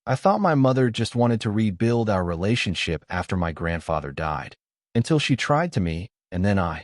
I thought my mother just wanted to rebuild our relationship after my grandfather died, until she tried to me, and then I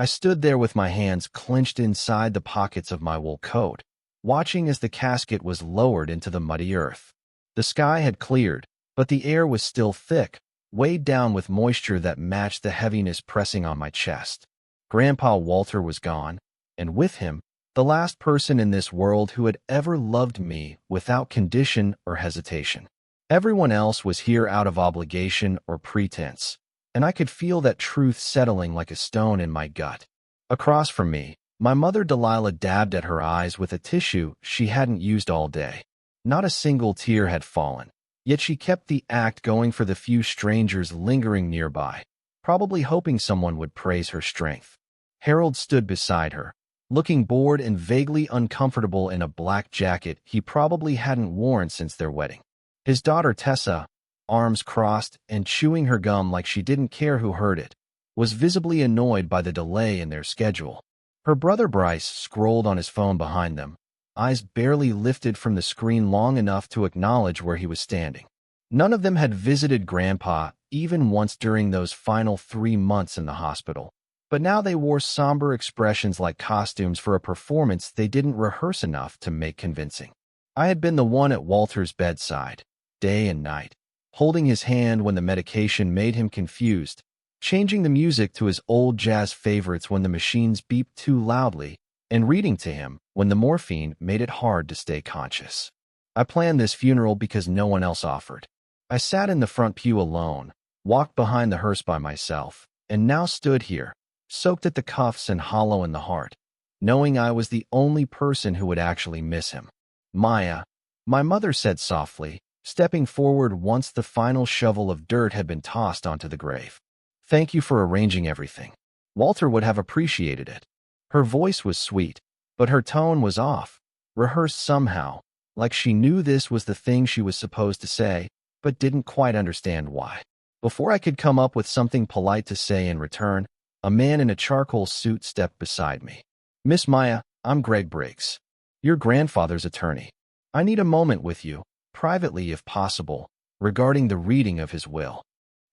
stood there with my hands clenched inside the pockets of my wool coat, watching as the casket was lowered into the muddy earth. The sky had cleared, but the air was still thick, weighed down with moisture that matched the heaviness pressing on my chest. Grandpa Walter was gone, and with him, the last person in this world who had ever loved me without condition or hesitation. Everyone else was here out of obligation or pretense, and I could feel that truth settling like a stone in my gut. Across from me, my mother Delilah dabbed at her eyes with a tissue she hadn't used all day. Not a single tear had fallen, yet she kept the act going for the few strangers lingering nearby, probably hoping someone would praise her strength. Harold stood beside her, looking bored and vaguely uncomfortable in a black jacket he probably hadn't worn since their wedding. His daughter Tessa, arms crossed and chewing her gum like she didn't care who heard it, was visibly annoyed by the delay in their schedule. Her brother Bryce scrolled on his phone behind them, eyes barely lifted from the screen long enough to acknowledge where he was standing. None of them had visited Grandpa even once during those final 3 months in the hospital, but now they wore somber expressions like costumes for a performance they didn't rehearse enough to make convincing. I had been the one at Walter's bedside, day and night, holding his hand when the medication made him confused, changing the music to his old jazz favorites when the machines beeped too loudly, and reading to him when the morphine made it hard to stay conscious. I planned this funeral because no one else offered. I sat in the front pew alone, walked behind the hearse by myself, and now stood here, soaked at the cuffs and hollow in the heart, knowing I was the only person who would actually miss him. Maya, my mother said softly, stepping forward once the final shovel of dirt had been tossed onto the grave. Thank you for arranging everything. Walter would have appreciated it. Her voice was sweet, but her tone was off, rehearsed somehow, like she knew this was the thing she was supposed to say, but didn't quite understand why. Before I could come up with something polite to say in return, a man in a charcoal suit stepped beside me. Miss Maya, I'm Greg Briggs, your grandfather's attorney. I need a moment with you, privately if possible, regarding the reading of his will.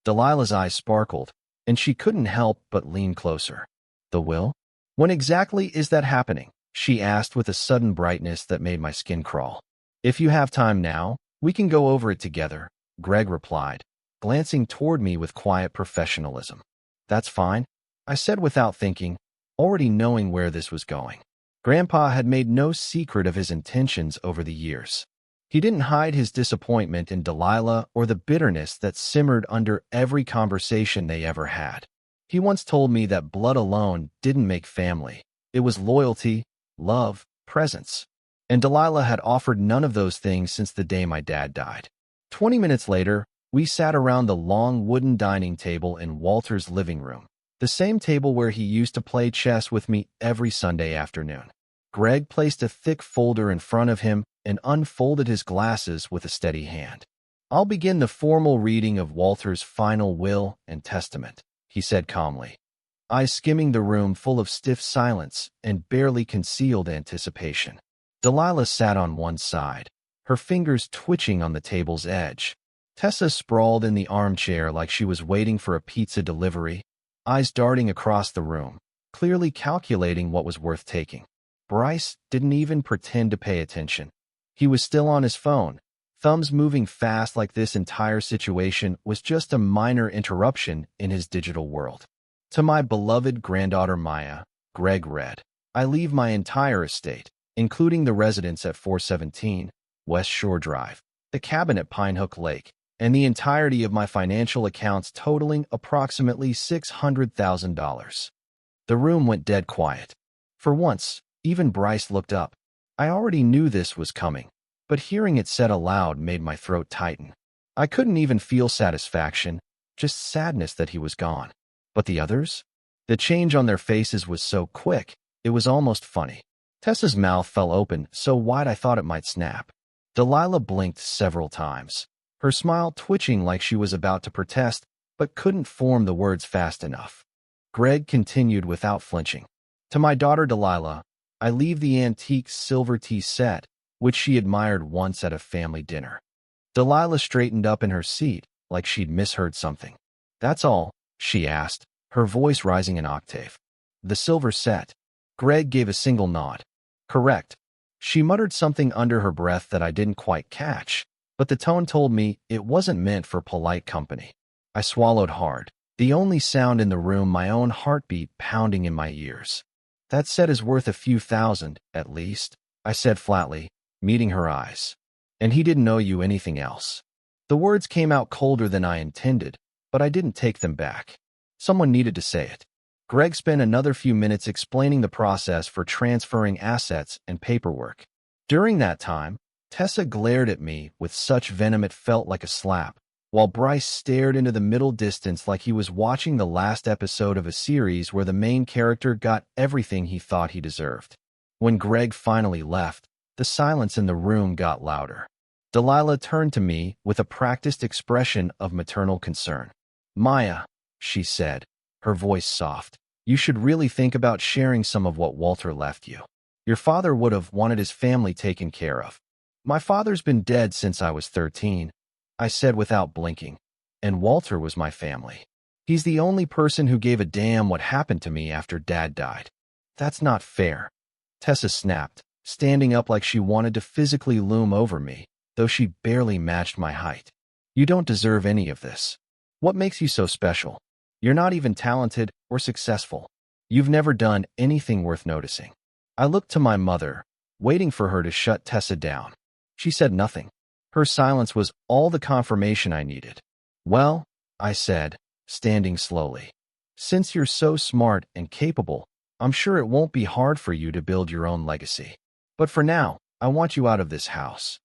Delilah's eyes sparkled, and she couldn't help but lean closer. The will? When exactly is that happening? She asked with a sudden brightness that made my skin crawl. If you have time now, we can go over it together, Greg replied, glancing toward me with quiet professionalism. That's fine, I said without thinking, already knowing where this was going. Grandpa had made no secret of his intentions over the years. He didn't hide his disappointment in Delilah or the bitterness that simmered under every conversation they ever had. He once told me that blood alone didn't make family. It was loyalty, love, presence. And Delilah had offered none of those things since the day my dad died. 20 minutes later, we sat around the long wooden dining table in Walter's living room, the same table where he used to play chess with me every Sunday afternoon. Greg placed a thick folder in front of him and unfolded his glasses with a steady hand. I'll begin the formal reading of Walter's final will and testament, he said calmly, eyes skimming the room full of stiff silence and barely concealed anticipation. Delilah sat on one side, her fingers twitching on the table's edge. Tessa sprawled in the armchair like she was waiting for a pizza delivery, eyes darting across the room, clearly calculating what was worth taking. Bryce didn't even pretend to pay attention. He was still on his phone, thumbs moving fast like this entire situation was just a minor interruption in his digital world. To my beloved granddaughter Maya, Greg read, I leave my entire estate, including the residence at 417 West Shore Drive, the cabin at Pinehook Lake, and the entirety of my financial accounts totaling approximately $600,000. The room went dead quiet. For once, even Bryce looked up. I already knew this was coming, but hearing it said aloud made my throat tighten. I couldn't even feel satisfaction, just sadness that he was gone. But the others? The change on their faces was so quick, it was almost funny. Tessa's mouth fell open so wide I thought it might snap. Delilah blinked several times, her smile twitching like she was about to protest, but couldn't form the words fast enough. Greg continued without flinching. To my daughter Delilah, I leave the antique silver tea set, which she admired once at a family dinner. Delilah straightened up in her seat, like she'd misheard something. That's all, she asked, her voice rising an octave. The silver set. Greg gave a single nod. Correct. She muttered something under her breath that I didn't quite catch, but the tone told me it wasn't meant for polite company. I swallowed hard, the only sound in the room my own heartbeat pounding in my ears. That set is worth a few thousand, at least, I said flatly, meeting her eyes. And he didn't owe you anything else. The words came out colder than I intended, but I didn't take them back. Someone needed to say it. Greg spent another few minutes explaining the process for transferring assets and paperwork. During that time, Tessa glared at me with such venom it felt like a slap, while Bryce stared into the middle distance like he was watching the last episode of a series where the main character got everything he thought he deserved. When Greg finally left, the silence in the room got louder. Delilah turned to me with a practiced expression of maternal concern. Maya, she said, her voice soft, you should really think about sharing some of what Walter left you. Your father would have wanted his family taken care of. My father's been dead since I was 13, I said without blinking, and Walter was my family. He's the only person who gave a damn what happened to me after Dad died. That's not fair. Tessa snapped, standing up like she wanted to physically loom over me, though she barely matched my height. You don't deserve any of this. What makes you so special? You're not even talented or successful. You've never done anything worth noticing. I looked to my mother, waiting for her to shut Tessa down. She said nothing. Her silence was all the confirmation I needed. Well, I said, standing slowly. Since you're so smart and capable, I'm sure it won't be hard for you to build your own legacy. But for now, I want you out of this house.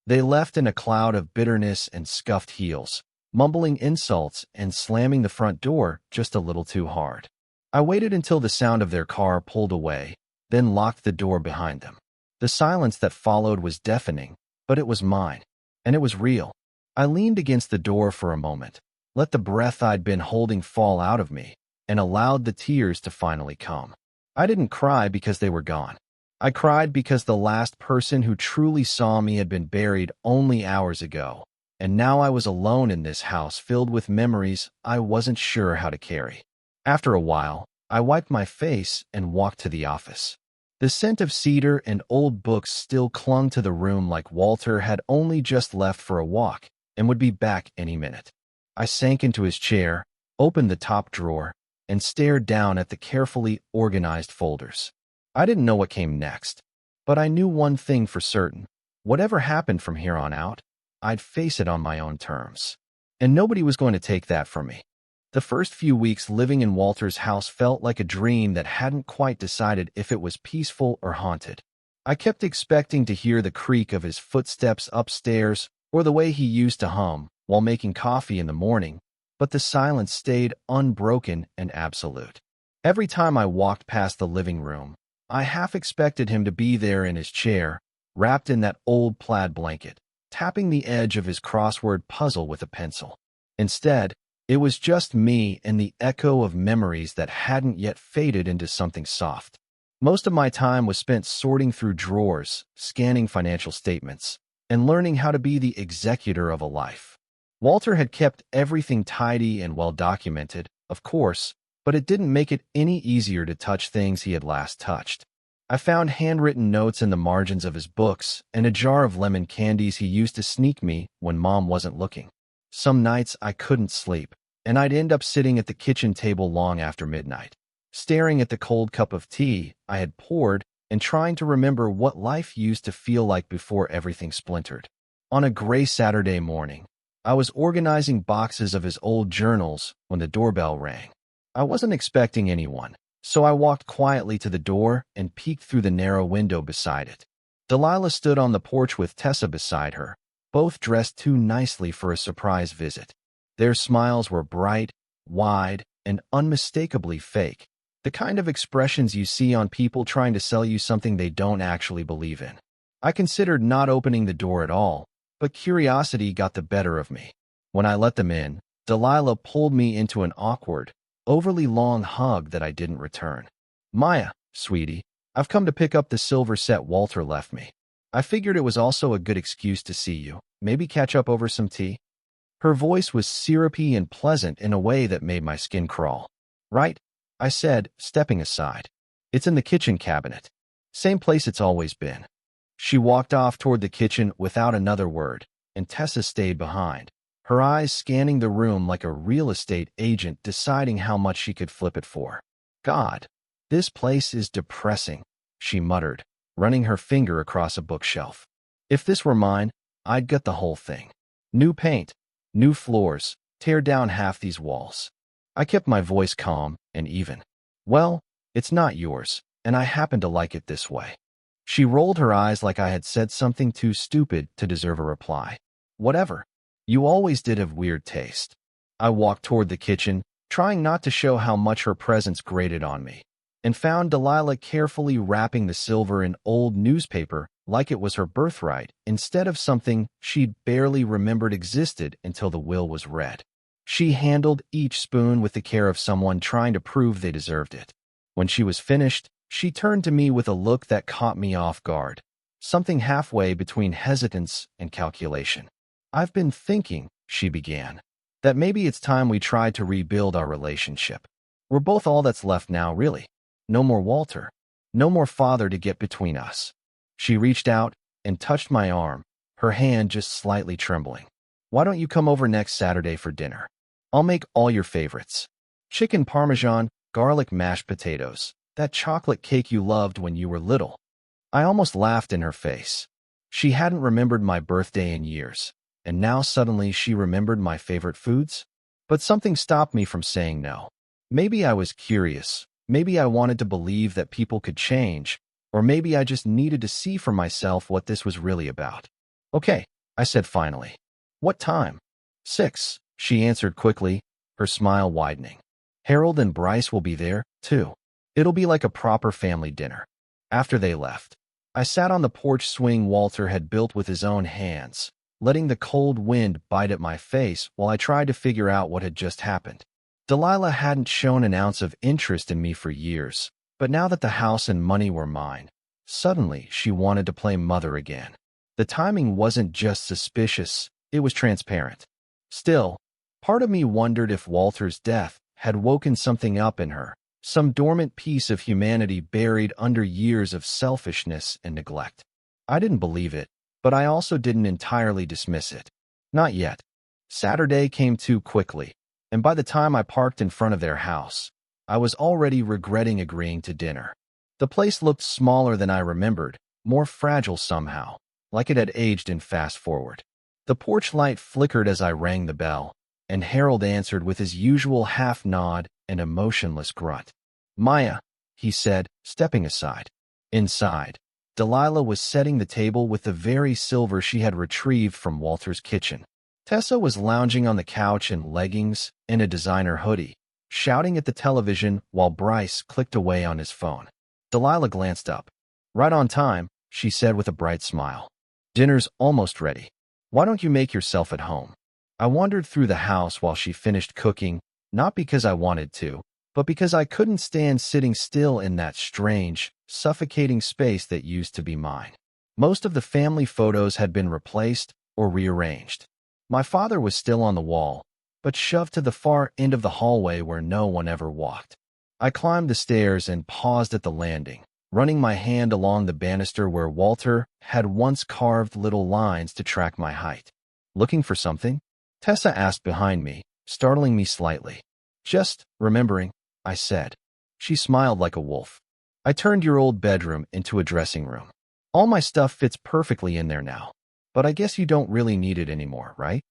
They left in a cloud of bitterness and scuffed heels, mumbling insults and slamming the front door just a little too hard. I waited until the sound of their car pulled away, then locked the door behind them. The silence that followed was deafening, but it was mine, and it was real. I leaned against the door for a moment, let the breath I'd been holding fall out of me, and allowed the tears to finally come. I didn't cry because they were gone. I cried because the last person who truly saw me had been buried only hours ago, and now I was alone in this house filled with memories I wasn't sure how to carry. After a while, I wiped my face and walked to the office. The scent of cedar and old books still clung to the room like Walter had only just left for a walk and would be back any minute. I sank into his chair, opened the top drawer, and stared down at the carefully organized folders. I didn't know what came next, but I knew one thing for certain. Whatever happened from here on out, I'd face it on my own terms. And nobody was going to take that from me. The first few weeks living in Walter's house felt like a dream that hadn't quite decided if it was peaceful or haunted. I kept expecting to hear the creak of his footsteps upstairs or the way he used to hum while making coffee in the morning, but the silence stayed unbroken and absolute. Every time I walked past the living room, I half expected him to be there in his chair, wrapped in that old plaid blanket, tapping the edge of his crossword puzzle with a pencil. Instead, it was just me and the echo of memories that hadn't yet faded into something soft. Most of my time was spent sorting through drawers, scanning financial statements, and learning how to be the executor of a life. Walter had kept everything tidy and well documented, of course, but it didn't make it any easier to touch things he had last touched. I found handwritten notes in the margins of his books and a jar of lemon candies he used to sneak me when Mom wasn't looking. Some nights I couldn't sleep, and I'd end up sitting at the kitchen table long after midnight, staring at the cold cup of tea I had poured and trying to remember what life used to feel like before everything splintered. On a gray Saturday morning, I was organizing boxes of his old journals when the doorbell rang. I wasn't expecting anyone, so I walked quietly to the door and peeked through the narrow window beside it. Delilah stood on the porch with Tessa beside her, both dressed too nicely for a surprise visit. Their smiles were bright, wide, and unmistakably fake, the kind of expressions you see on people trying to sell you something they don't actually believe in. I considered not opening the door at all, but curiosity got the better of me. When I let them in, Delilah pulled me into an awkward, overly long hug that I didn't return. Maya, sweetie, I've come to pick up the silver set Walter left me. I figured it was also a good excuse to see you. Maybe catch up over some tea? Her voice was syrupy and pleasant in a way that made my skin crawl. Right, I said, stepping aside. It's in the kitchen cabinet. Same place it's always been. She walked off toward the kitchen without another word, and Tessa stayed behind, her eyes scanning the room like a real estate agent deciding how much she could flip it for. God, this place is depressing, she muttered, running her finger across a bookshelf. If this were mine, I'd gut the whole thing. New paint, new floors, tear down half these walls. I kept my voice calm and even. Well, it's not yours, and I happen to like it this way. She rolled her eyes like I had said something too stupid to deserve a reply. Whatever. You always did have weird taste. I walked toward the kitchen, trying not to show how much her presence grated on me, and found Delilah carefully wrapping the silver in old newspaper like it was her birthright instead of something she'd barely remembered existed until the will was read. She handled each spoon with the care of someone trying to prove they deserved it. When she was finished, she turned to me with a look that caught me off guard, something halfway between hesitance and calculation. I've been thinking, she began, that maybe it's time we tried to rebuild our relationship. We're both all that's left now, really. No more Walter. No more father to get between us. She reached out and touched my arm, her hand just slightly trembling. Why don't you come over next Saturday for dinner? I'll make all your favorites. Chicken parmesan, garlic mashed potatoes, that chocolate cake you loved when you were little. I almost laughed in her face. She hadn't remembered my birthday in years, and now suddenly she remembered my favorite foods? But something stopped me from saying no. Maybe I was curious. Maybe I wanted to believe that people could change, or maybe I just needed to see for myself what this was really about. Okay, I said finally. What time? 6, she answered quickly, her smile widening. Harold and Bryce will be there, too. It'll be like a proper family dinner. After they left, I sat on the porch swing Walter had built with his own hands, letting the cold wind bite at my face while I tried to figure out what had just happened. Delilah hadn't shown an ounce of interest in me for years, but now that the house and money were mine, suddenly she wanted to play mother again. The timing wasn't just suspicious, it was transparent. Still, part of me wondered if Walter's death had woken something up in her, some dormant piece of humanity buried under years of selfishness and neglect. I didn't believe it, but I also didn't entirely dismiss it. Not yet. Saturday came too quickly, and by the time I parked in front of their house, I was already regretting agreeing to dinner. The place looked smaller than I remembered, more fragile somehow, like it had aged in fast forward. The porch light flickered as I rang the bell, and Harold answered with his usual half nod and emotionless grunt. Maya, he said, stepping aside. Inside, Delilah was setting the table with the very silver she had retrieved from Walter's kitchen. Tessa was lounging on the couch in leggings and a designer hoodie, shouting at the television while Bryce clicked away on his phone. Delilah glanced up. Right on time, she said with a bright smile. Dinner's almost ready. Why don't you make yourself at home? I wandered through the house while she finished cooking, not because I wanted to, but because I couldn't stand sitting still in that strange, suffocating space that used to be mine. Most of the family photos had been replaced or rearranged. My father was still on the wall, but shoved to the far end of the hallway where no one ever walked. I climbed the stairs and paused at the landing, running my hand along the banister where Walter had once carved little lines to track my height. Looking for something? Tessa asked behind me, startling me slightly. Just remembering, I said. She smiled like a wolf. I turned your old bedroom into a dressing room. All my stuff fits perfectly in there now. But I guess you don't really need it anymore, right?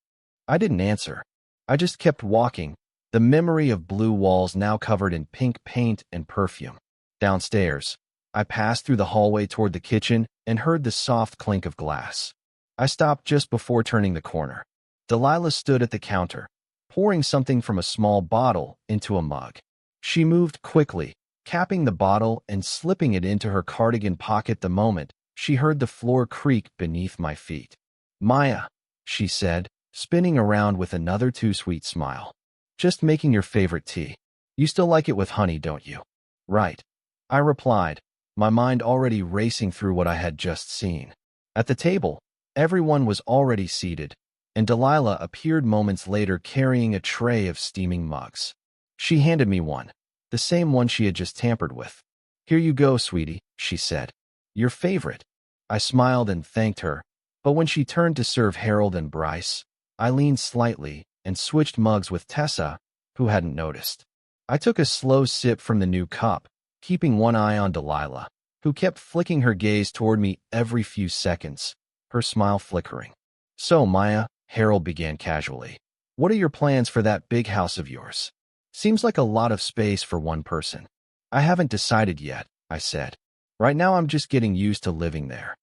I didn't answer. I just kept walking, the memory of blue walls now covered in pink paint and perfume. Downstairs, I passed through the hallway toward the kitchen and heard the soft clink of glass. I stopped just before turning the corner. Delilah stood at the counter, pouring something from a small bottle into a mug. She moved quickly, capping the bottle and slipping it into her cardigan pocket the moment she heard the floor creak beneath my feet. Maya, she said, spinning around with another too-sweet smile. Just making your favorite tea. You still like it with honey, don't you? Right. I replied, my mind already racing through what I had just seen. At the table, Everyone was already seated, and Delilah appeared moments later carrying a tray of steaming mugs. She handed me one, the same one she had just tampered with. "Here you go, sweetie," she said. "Your favorite." I smiled and thanked her, but when she turned to serve Harold and Bryce, I leaned slightly and switched mugs with Tessa, who hadn't noticed. I took a slow sip from the new cup, keeping one eye on Delilah, who kept flicking her gaze toward me every few seconds, her smile flickering. "So, Maya," Harold began casually, "what are your plans for that big house of yours? Seems like a lot of space for one person." "I haven't decided yet," I said. "Right now I'm just getting used to living there."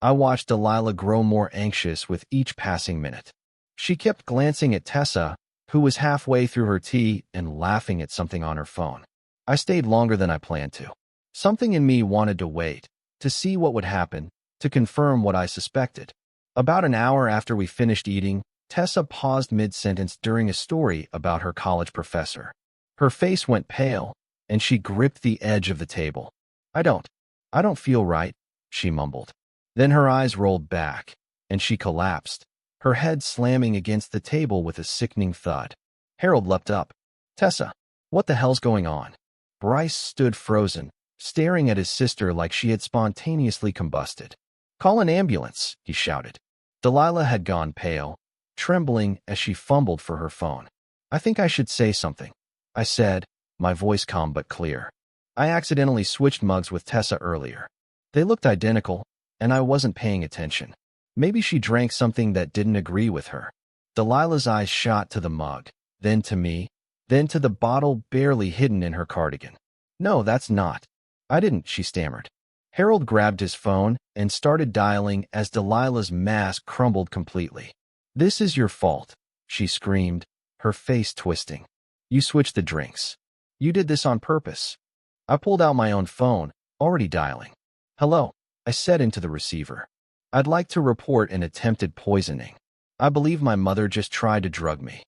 I watched Delilah grow more anxious with each passing minute. She kept glancing at Tessa, who was halfway through her tea and laughing at something on her phone. I stayed longer than I planned to. Something in me wanted to wait, to see what would happen, to confirm what I suspected. About an hour after we finished eating, Tessa paused mid-sentence during a story about her college professor. Her face went pale, and she gripped the edge of the table. I don't feel right," she mumbled. Then her eyes rolled back, and she collapsed, her head slamming against the table with a sickening thud. Harold leapt up. "Tessa, what the hell's going on?" Bryce stood frozen, staring at his sister like she had spontaneously combusted. "Call an ambulance," he shouted. Delilah had gone pale, trembling as she fumbled for her phone. "I think I should say something," I said, my voice calm but clear. "I accidentally switched mugs with Tessa earlier. They looked identical, and I wasn't paying attention. Maybe she drank something that didn't agree with her." Delilah's eyes shot to the mug, then to me, then to the bottle barely hidden in her cardigan. "No, that's not. I didn't," she stammered. Harold grabbed his phone and started dialing as Delilah's mask crumbled completely. "This is your fault," she screamed, her face twisting. "You switched the drinks. You did this on purpose." I pulled out my own phone, already dialing. "Hello," I said into the receiver. "I'd like to report an attempted poisoning. I believe my mother just tried to drug me."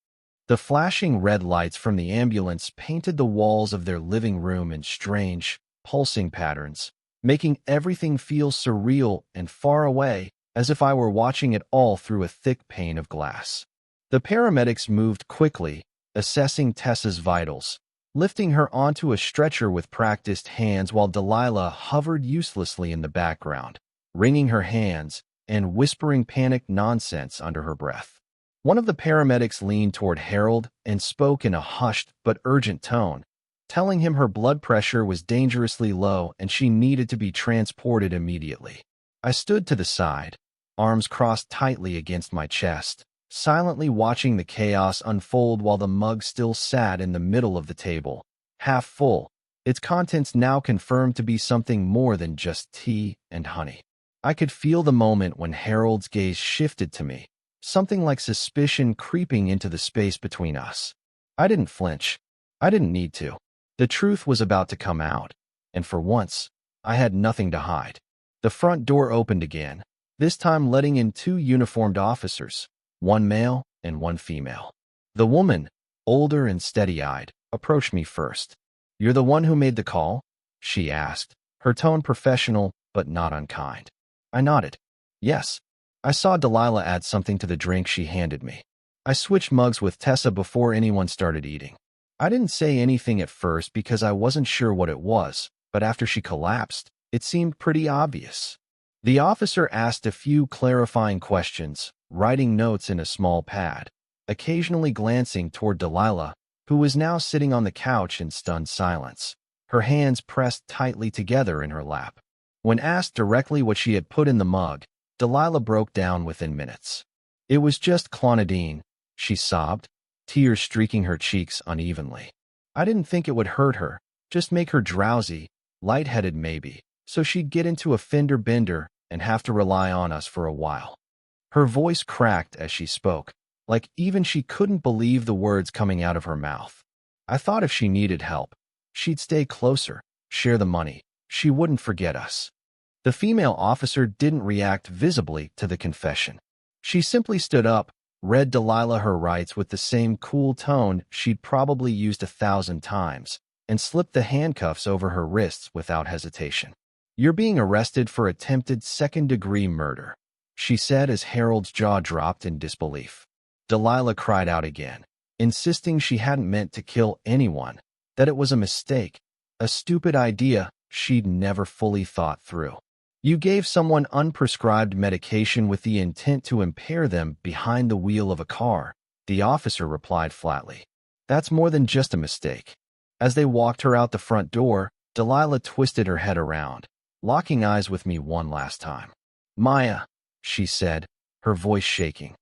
The flashing red lights from the ambulance painted the walls of their living room in strange, pulsing patterns, making everything feel surreal and far away, as if I were watching it all through a thick pane of glass. The paramedics moved quickly, assessing Tessa's vitals, lifting her onto a stretcher with practiced hands while Delilah hovered uselessly in the background, wringing her hands and whispering panicked nonsense under her breath. One of the paramedics leaned toward Harold and spoke in a hushed but urgent tone, telling him her blood pressure was dangerously low and she needed to be transported immediately. I stood to the side, arms crossed tightly against my chest, silently watching the chaos unfold while the mug still sat in the middle of the table, half full, its contents now confirmed to be something more than just tea and honey. I could feel the moment when Harold's gaze shifted to me, something like suspicion creeping into the space between us. I didn't flinch. I didn't need to. The truth was about to come out, and for once, I had nothing to hide. The front door opened again, this time letting in two uniformed officers, one male and one female. The woman, older and steady-eyed, approached me first. "You're the one who made the call?" she asked, her tone professional but not unkind. I nodded. "Yes. I saw Delilah add something to the drink she handed me. I switched mugs with Tessa before anyone started eating. I didn't say anything at first because I wasn't sure what it was, but after she collapsed, it seemed pretty obvious." The officer asked a few clarifying questions, writing notes in a small pad, occasionally glancing toward Delilah, who was now sitting on the couch in stunned silence, her hands pressed tightly together in her lap. When asked directly what she had put in the mug, Delilah broke down within minutes. "It was just clonidine," she sobbed, tears streaking her cheeks unevenly. "I didn't think it would hurt her, just make her drowsy, lightheaded maybe, so she'd get into a fender bender and have to rely on us for a while." Her voice cracked as she spoke, like even she couldn't believe the words coming out of her mouth. "I thought if she needed help, she'd stay closer, share the money. She wouldn't forget us." The female officer didn't react visibly to the confession. She simply stood up, read Delilah her rights with the same cool tone she'd probably used 1,000 times, and slipped the handcuffs over her wrists without hesitation. "You're being arrested for attempted second-degree murder." she said as Harold's jaw dropped in disbelief. Delilah cried out again, insisting she hadn't meant to kill anyone, that it was a mistake, a stupid idea she'd never fully thought through. You gave someone unprescribed medication with the intent to impair them behind the wheel of a car, the officer replied flatly. That's more than just a mistake. As they walked her out the front door, Delilah twisted her head around, locking eyes with me one last time. Maya, she said, her voice shaking.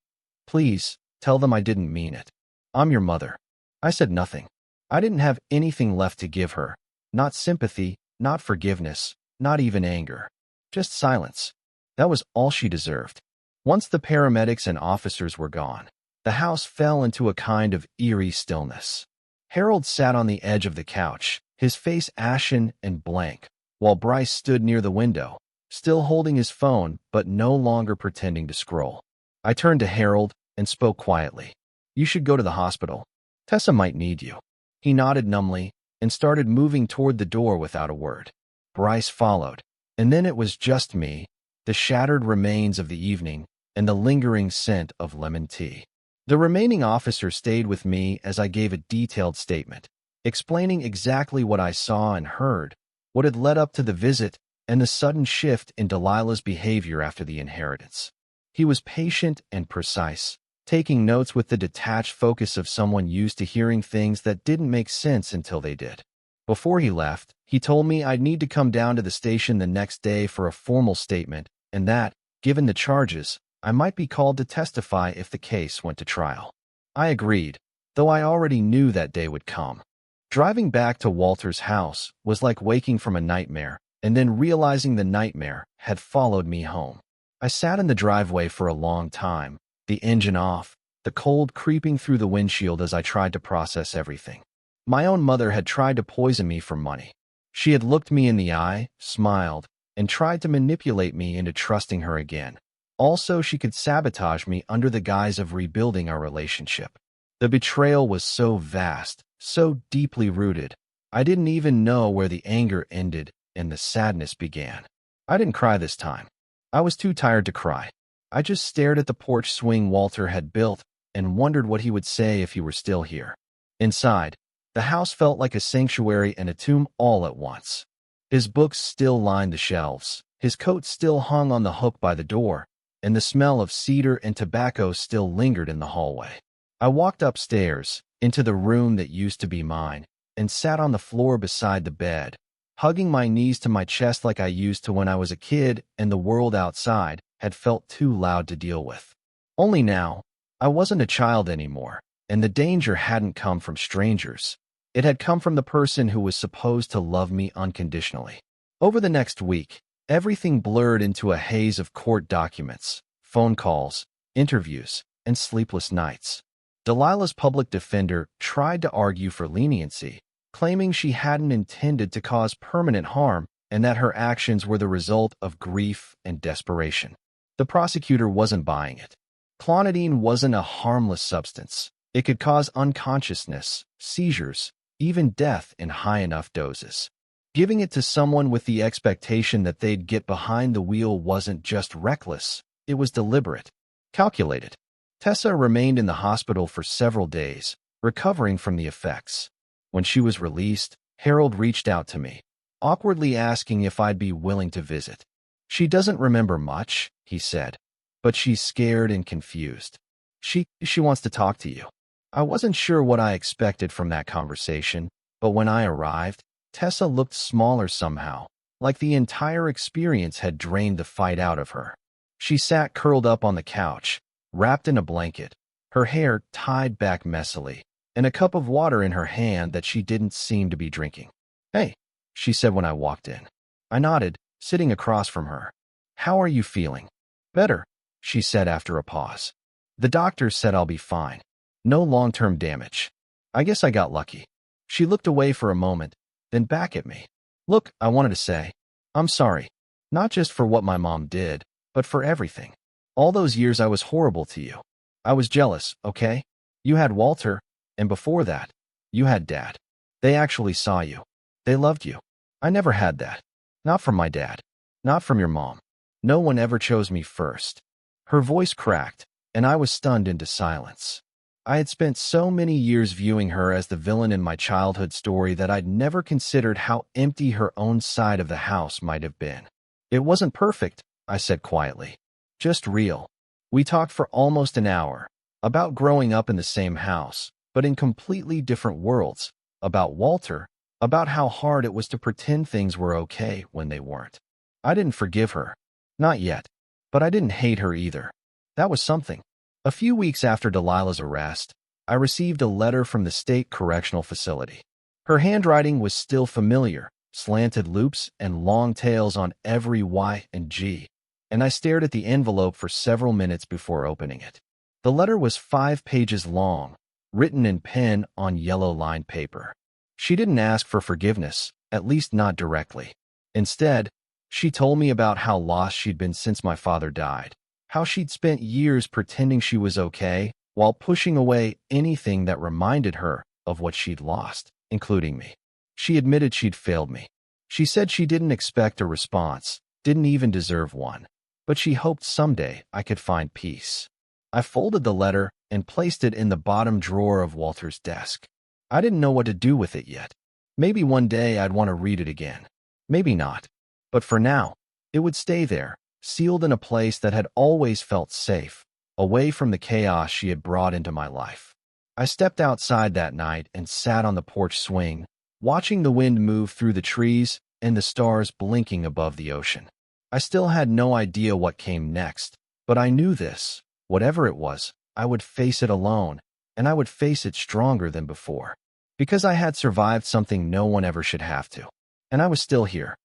Please, tell them I didn't mean it. I'm your mother. I said nothing. I didn't have anything left to give her. Not sympathy, not forgiveness, not even anger. Just silence. That was all she deserved. Once the paramedics and officers were gone, the house fell into a kind of eerie stillness. Harold sat on the edge of the couch, his face ashen and blank, while Bryce stood near the window, still holding his phone but no longer pretending to scroll. I turned to Harold and spoke quietly. You should go to the hospital. Tessa might need you. He nodded numbly and started moving toward the door without a word. Bryce followed, and then it was just me, the shattered remains of the evening, and the lingering scent of lemon tea. The remaining officer stayed with me as I gave a detailed statement, explaining exactly what I saw and heard, what had led up to the visit, and the sudden shift in Delilah's behavior after the inheritance. He was patient and precise, taking notes with the detached focus of someone used to hearing things that didn't make sense until they did. Before he left, he told me I'd need to come down to the station the next day for a formal statement, and that, given the charges, I might be called to testify if the case went to trial. I agreed, though I already knew that day would come. Driving back to Walter's house was like waking from a nightmare, and then realizing the nightmare had followed me home. I sat in the driveway for a long time, the engine off, the cold creeping through the windshield as I tried to process everything. My own mother had tried to poison me for money. She had looked me in the eye, smiled, and tried to manipulate me into trusting her again. Also, she could sabotage me under the guise of rebuilding our relationship. The betrayal was so vast, so deeply rooted, I didn't even know where the anger ended and the sadness began. I didn't cry this time. I was too tired to cry. I just stared at the porch swing Walter had built and wondered what he would say if he were still here. Inside, the house felt like a sanctuary and a tomb all at once. His books still lined the shelves, his coat still hung on the hook by the door, and the smell of cedar and tobacco still lingered in the hallway. I walked upstairs, into the room that used to be mine, and sat on the floor beside the bed, hugging my knees to my chest like I used to when I was a kid and the world outside had felt too loud to deal with. Only now, I wasn't a child anymore, and the danger hadn't come from strangers. It had come from the person who was supposed to love me unconditionally. Over the next week, everything blurred into a haze of court documents, phone calls, interviews, and sleepless nights. Delilah's public defender tried to argue for leniency, claiming she hadn't intended to cause permanent harm and that her actions were the result of grief and desperation. The prosecutor wasn't buying it. Clonidine wasn't a harmless substance. It could cause unconsciousness, seizures, even death in high enough doses. Giving it to someone with the expectation that they'd get behind the wheel wasn't just reckless, it was deliberate, calculated. Tessa remained in the hospital for several days, recovering from the effects. When she was released, Harold reached out to me, awkwardly asking if I'd be willing to visit. She doesn't remember much, he said, but she's scared and confused. She wants to talk to you. I wasn't sure what I expected from that conversation, but when I arrived, Tessa looked smaller somehow, like the entire experience had drained the fight out of her. She sat curled up on the couch, wrapped in a blanket, her hair tied back messily, and a cup of water in her hand that she didn't seem to be drinking. Hey, she said when I walked in. I nodded, sitting across from her. How are you feeling? Better, she said after a pause. The doctor said I'll be fine. No long-term damage. I guess I got lucky. She looked away for a moment, then back at me. Look, I wanted to say, I'm sorry. Not just for what my mom did, but for everything. All those years I was horrible to you. I was jealous, okay? You had Walter, and before that, you had Dad. They actually saw you. They loved you. I never had that. Not from my dad. Not from your mom. No one ever chose me first. Her voice cracked, and I was stunned into silence. I had spent so many years viewing her as the villain in my childhood story that I'd never considered how empty her own side of the house might have been. It wasn't perfect, I said quietly. Just real. We talked for almost an hour, about growing up in the same house, but in completely different worlds, about Walter, about how hard it was to pretend things were okay when they weren't. I didn't forgive her. Not yet. But I didn't hate her either. That was something. A few weeks after Delilah's arrest, I received a letter from the state correctional facility. Her handwriting was still familiar, slanted loops and long tails on every Y and G, and I stared at the envelope for several minutes before opening it. The letter was 5 pages long, written in pen on yellow-lined paper. She didn't ask for forgiveness, at least not directly. Instead, she told me about how lost she'd been since my father died, how she'd spent years pretending she was okay while pushing away anything that reminded her of what she'd lost, including me. She admitted she'd failed me. She said she didn't expect a response, didn't even deserve one, but she hoped someday I could find peace. I folded the letter and placed it in the bottom drawer of Walter's desk. I didn't know what to do with it yet. Maybe one day I'd want to read it again. Maybe not. But for now, it would stay there, sealed in a place that had always felt safe, away from the chaos she had brought into my life. I stepped outside that night and sat on the porch swing, watching the wind move through the trees and the stars blinking above the ocean. I still had no idea what came next, but I knew this. Whatever it was, I would face it alone, and I would face it stronger than before. Because I had survived something no one ever should have to. And I was still here.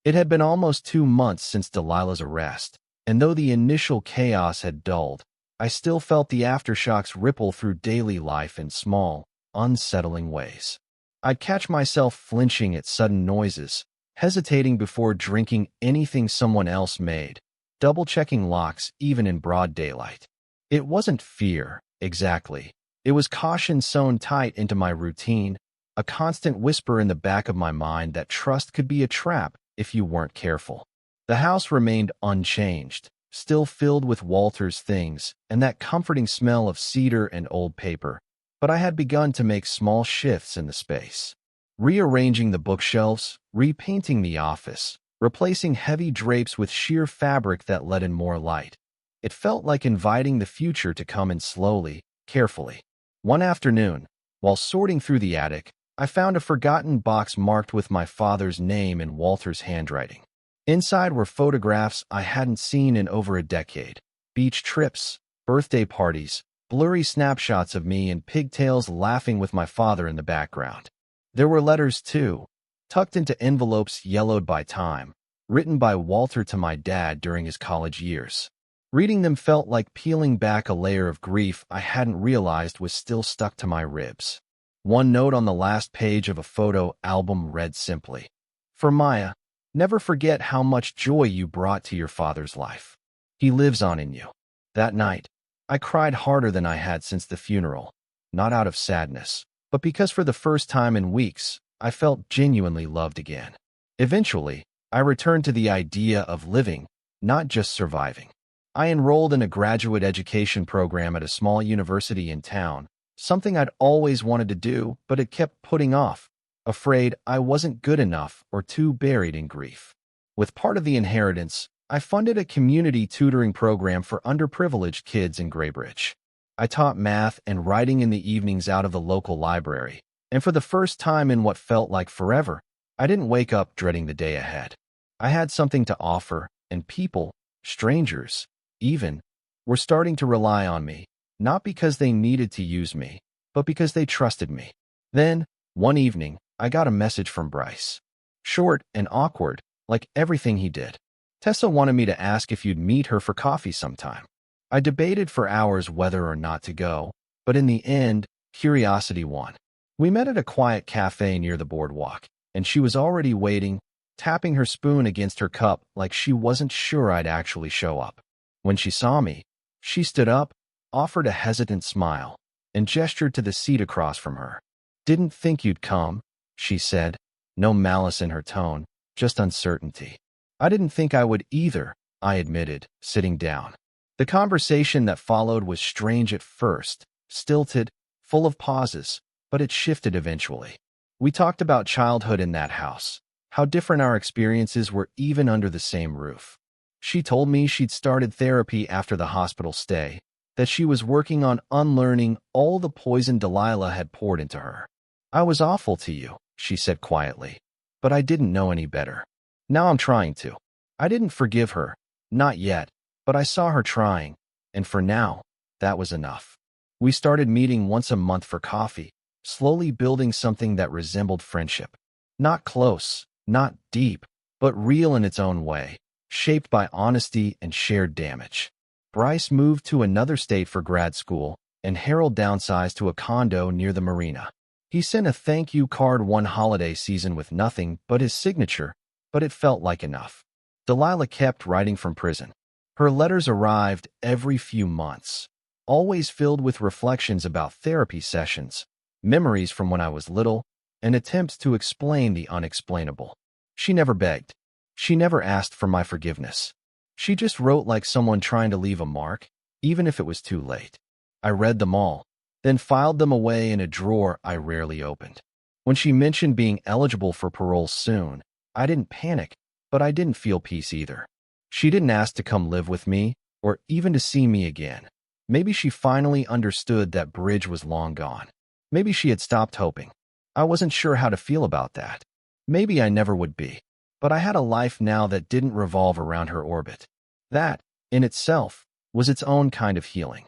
It had been almost 2 months since Delilah's arrest, and though the initial chaos had dulled, I still felt the aftershocks ripple through daily life in small, unsettling ways. I'd catch myself flinching at sudden noises, hesitating before drinking anything someone else made, double-checking locks even in broad daylight. It wasn't fear, exactly. It was caution sewn tight into my routine, a constant whisper in the back of my mind that trust could be a trap if you weren't careful. The house remained unchanged, still filled with Walter's things and that comforting smell of cedar and old paper, but I had begun to make small shifts in the space. Rearranging the bookshelves, repainting the office, replacing heavy drapes with sheer fabric that let in more light. It felt like inviting the future to come in slowly, carefully. One afternoon, while sorting through the attic, I found a forgotten box marked with my father's name in Walter's handwriting. Inside were photographs I hadn't seen in over a decade. Beach trips, birthday parties, blurry snapshots of me in pigtails laughing with my father in the background. There were letters, too, tucked into envelopes yellowed by time, written by Walter to my dad during his college years. Reading them felt like peeling back a layer of grief I hadn't realized was still stuck to my ribs. One note on the last page of a photo album read simply, "For Maya, never forget how much joy you brought to your father's life. He lives on in you." That night, I cried harder than I had since the funeral, not out of sadness, but because for the first time in weeks, I felt genuinely loved again. Eventually, I returned to the idea of living, not just surviving. I enrolled in a graduate education program at a small university in town, something I'd always wanted to do, but it kept putting off, afraid I wasn't good enough or too buried in grief. With part of the inheritance, I funded a community tutoring program for underprivileged kids in Graybridge. I taught math and writing in the evenings out of the local library, and for the first time in what felt like forever, I didn't wake up dreading the day ahead. I had something to offer, and people, strangers, even, were starting to rely on me, not because they needed to use me, but because they trusted me. Then, one evening, I got a message from Bryce. Short and awkward, like everything he did. "Tessa wanted me to ask if you'd meet her for coffee sometime." I debated for hours whether or not to go, but in the end, curiosity won. We met at a quiet cafe near the boardwalk, and she was already waiting, tapping her spoon against her cup like she wasn't sure I'd actually show up. When she saw me, she stood up, offered a hesitant smile, and gestured to the seat across from her. "Didn't think you'd come," she said, no malice in her tone, just uncertainty. "I didn't think I would either," I admitted, sitting down. The conversation that followed was strange at first, stilted, full of pauses, but it shifted eventually. We talked about childhood in that house, how different our experiences were even under the same roof. She told me she'd started therapy after the hospital stay, that she was working on unlearning all the poison Delilah had poured into her. "I was awful to you," she said quietly, "but I didn't know any better. Now I'm trying to." I didn't forgive her, not yet, but I saw her trying, and for now, that was enough. We started meeting once a month for coffee, slowly building something that resembled friendship. Not close, not deep, but real in its own way, shaped by honesty and shared damage. Bryce moved to another state for grad school, and Harold downsized to a condo near the marina. He sent a thank you card one holiday season with nothing but his signature, but it felt like enough. Delilah kept writing from prison. Her letters arrived every few months, always filled with reflections about therapy sessions, memories from when I was little, and attempts to explain the unexplainable. She never begged. She never asked for my forgiveness. She just wrote like someone trying to leave a mark, even if it was too late. I read them all, then filed them away in a drawer I rarely opened. When she mentioned being eligible for parole soon, I didn't panic, but I didn't feel peace either. She didn't ask to come live with me, or even to see me again. Maybe she finally understood that bridge was long gone. Maybe she had stopped hoping. I wasn't sure how to feel about that. Maybe I never would be. But I had a life now that didn't revolve around her orbit. That, in itself, was its own kind of healing.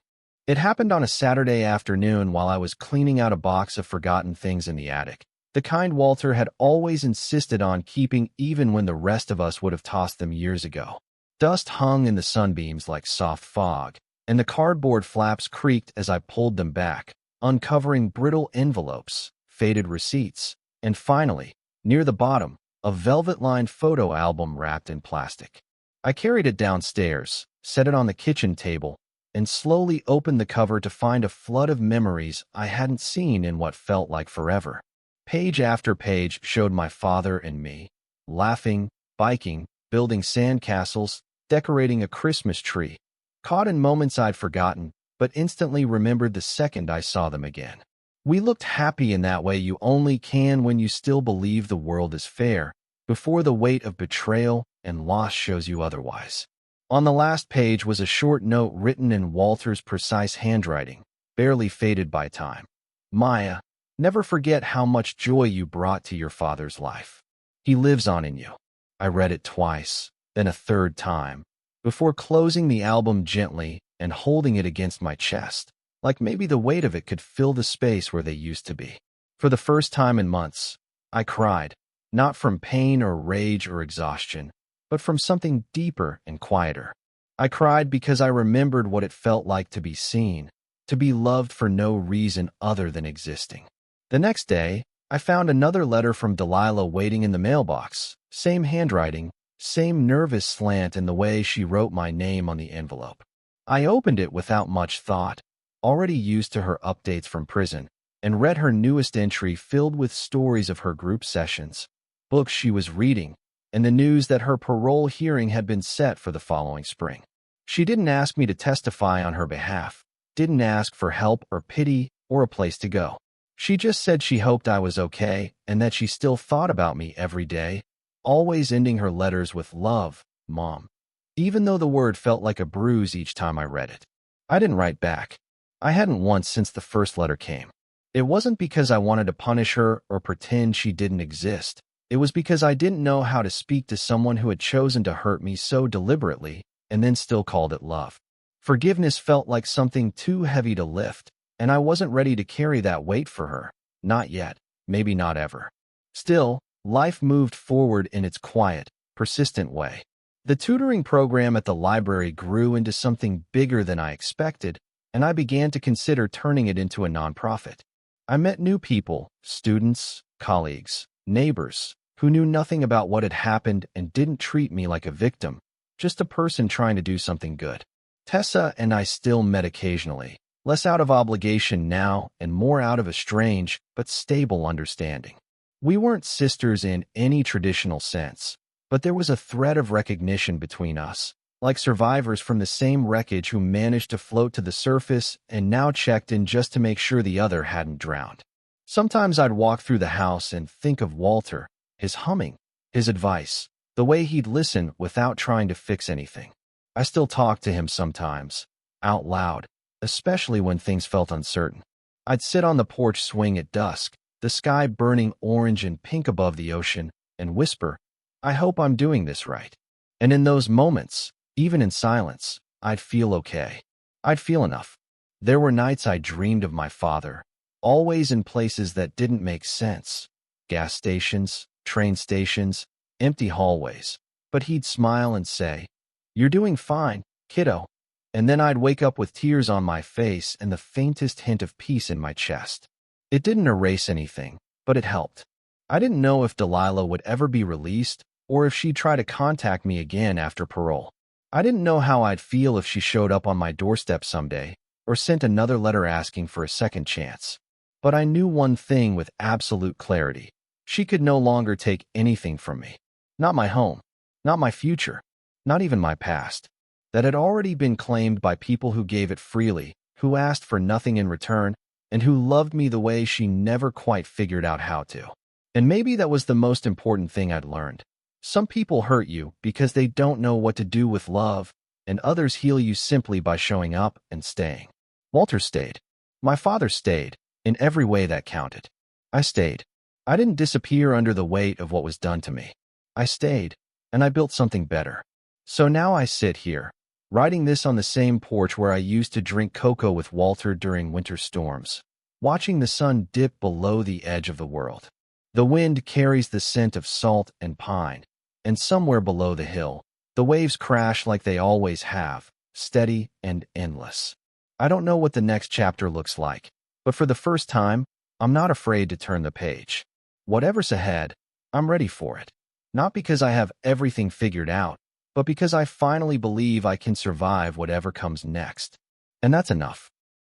It happened on a Saturday afternoon while I was cleaning out a box of forgotten things in the attic, the kind Walter had always insisted on keeping even when the rest of us would have tossed them years ago. Dust hung in the sunbeams like soft fog, and the cardboard flaps creaked as I pulled them back, uncovering brittle envelopes, faded receipts, and finally, near the bottom, a velvet-lined photo album wrapped in plastic. I carried it downstairs, set it on the kitchen table, and slowly opened the cover to find a flood of memories I hadn't seen in what felt like forever. Page after page showed my father and me, laughing, biking, building sandcastles, decorating a Christmas tree, caught in moments I'd forgotten, but instantly remembered the second I saw them again. We looked happy in that way you only can when you still believe the world is fair, before the weight of betrayal and loss shows you otherwise. On the last page was a short note written in Walter's precise handwriting, barely faded by time. "Maya, never forget how much joy you brought to your father's life. He lives on in you." I read it twice, then a third time, before closing the album gently and holding it against my chest, like maybe the weight of it could fill the space where they used to be. For the first time in months, I cried, not from pain or rage or exhaustion, but from something deeper and quieter. I cried because I remembered what it felt like to be seen, to be loved for no reason other than existing. The next day, I found another letter from Delilah waiting in the mailbox, same handwriting, same nervous slant in the way she wrote my name on the envelope. I opened it without much thought, already used to her updates from prison, and read her newest entry filled with stories of her group sessions, books she was reading, and the news that her parole hearing had been set for the following spring. She didn't ask me to testify on her behalf, didn't ask for help or pity or a place to go. She just said she hoped I was okay and that she still thought about me every day, always ending her letters with "Love, Mom," even though the word felt like a bruise each time I read it. I didn't write back. I hadn't once since the first letter came. It wasn't because I wanted to punish her or pretend she didn't exist. It was because I didn't know how to speak to someone who had chosen to hurt me so deliberately and then still called it love. Forgiveness felt like something too heavy to lift, and I wasn't ready to carry that weight for her. Not yet, maybe not ever. Still, life moved forward in its quiet, persistent way. The tutoring program at the library grew into something bigger than I expected, and I began to consider turning it into a nonprofit. I met new people, students, colleagues, neighbors, who knew nothing about what had happened and didn't treat me like a victim, just a person trying to do something good. Tessa and I still met occasionally, less out of obligation now and more out of a strange but stable understanding. We weren't sisters in any traditional sense, but there was a thread of recognition between us, like survivors from the same wreckage who managed to float to the surface and now checked in just to make sure the other hadn't drowned. Sometimes I'd walk through the house and think of Walter, his humming, his advice, the way he'd listen without trying to fix anything. I still talk to him sometimes, out loud, especially when things felt uncertain. I'd sit on the porch swing at dusk, the sky burning orange and pink above the ocean, and whisper, "I hope I'm doing this right." And in those moments, even in silence, I'd feel okay. I'd feel enough. There were nights I dreamed of my father, always in places that didn't make sense. Gas stations, train stations, empty hallways. But he'd smile and say, "You're doing fine, kiddo." And then I'd wake up with tears on my face and the faintest hint of peace in my chest. It didn't erase anything, but it helped. I didn't know if Delilah would ever be released or if she'd try to contact me again after parole. I didn't know how I'd feel if she showed up on my doorstep someday or sent another letter asking for a second chance. But I knew one thing with absolute clarity. She could no longer take anything from me. Not my home, not my future, not even my past. That had already been claimed by people who gave it freely, who asked for nothing in return, and who loved me the way she never quite figured out how to. And maybe that was the most important thing I'd learned. Some people hurt you because they don't know what to do with love, and others heal you simply by showing up and staying. Walter stayed. My father stayed, in every way that counted. I stayed. I didn't disappear under the weight of what was done to me. I stayed, and I built something better. So now I sit here, writing this on the same porch where I used to drink cocoa with Walter during winter storms, watching the sun dip below the edge of the world. The wind carries the scent of salt and pine, and somewhere below the hill, the waves crash like they always have, steady and endless. I don't know what the next chapter looks like, but for the first time, I'm not afraid to turn the page. Whatever's ahead, I'm ready for it. Not because I have everything figured out, but because I finally believe I can survive whatever comes next. And that's enough.